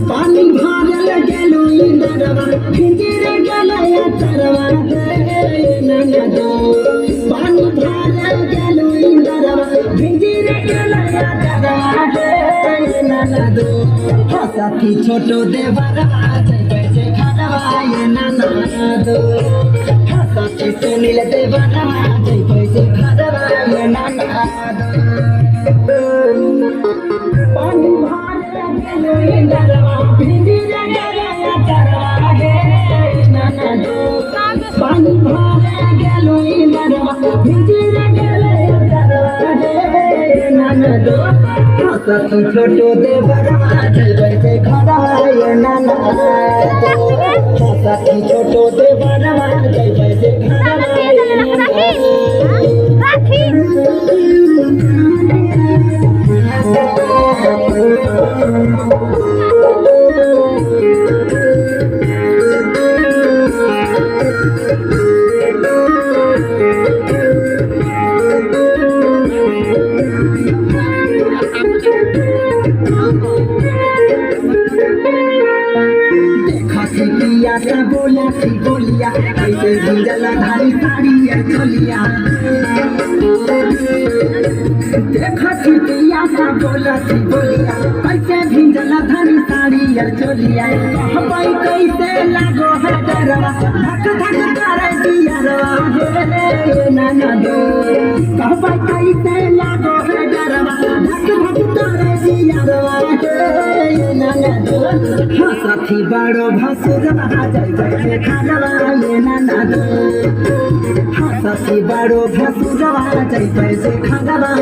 पानी भरल गेलू इंदरवा भिंजर गलया तरवा ननदो पानी भरल गेलू इंदरवा भिंजर गलया तरवा ननदो हसती छोटो देवरा जैसे खड़वा ननदो हसती सुनील देवरा जैसे खड़वा ननदो पानी भरल गेलू इंदरवा भिंजर गलया तरवा ननदो पानी भरल गेलू इंदरवा भिंजर गलया तरवा ननदो हसती छोटो देवरा जैसे खड़वा ननदो हसती छोटो देवरा जैसे खड़वा खसिया का बोला सी बोलिया ऐसे भिंजला धारी साड़ी चलिया खसिया का बोला सी बोलिया ऐसे भिंजला धारी साड़ी चलिया कहबाई कैसे लागो है डरवा धक धक करे दिया रवा ननदो कहबाई कैसे लागो है डरवा धक धक करे दिया रवा ननदो हसती बड़ो भसुरवा जैसे खड़वा ननदो हसती बड़ो भसुरवा जैसे खड़वा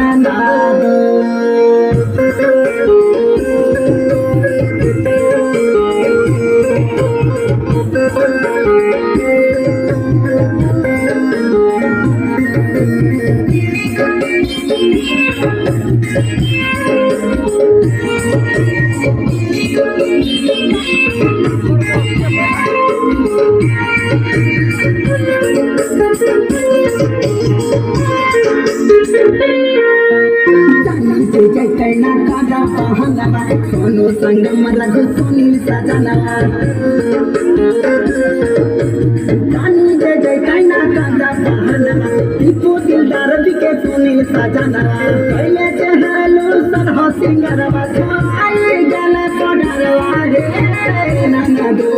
ननदो कैना कादा पहनवा सोनू संगम रघु सुनील सजनवा जानी जय जय कैना कादा पहनवा टीपू दिलदार बिके सुनील सजनवा पहले चहलो सरह सिंगरवा आई गला पडरवा ननदो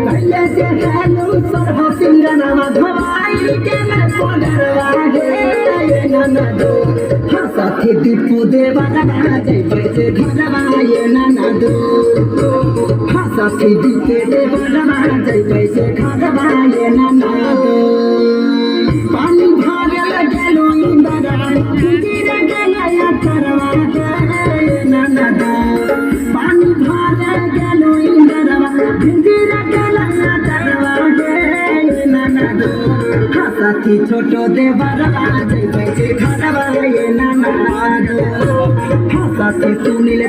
पहले चहलो सरह सिंगरवा आई गला पडरवा ननदो हसती दीपू देवरा जैसे खड़वा ननदो हसती दीपे देवरा जैसे खड़वा ननदो पानी भरल गेलू इंदरवा भिंजर गलया तरवा ननदो पानी भरल गेलू इंदरवा भिंजर गलया तरवा ननदो हसती छोटो देवरा जैसे खड़वा ननदो हसती सुनील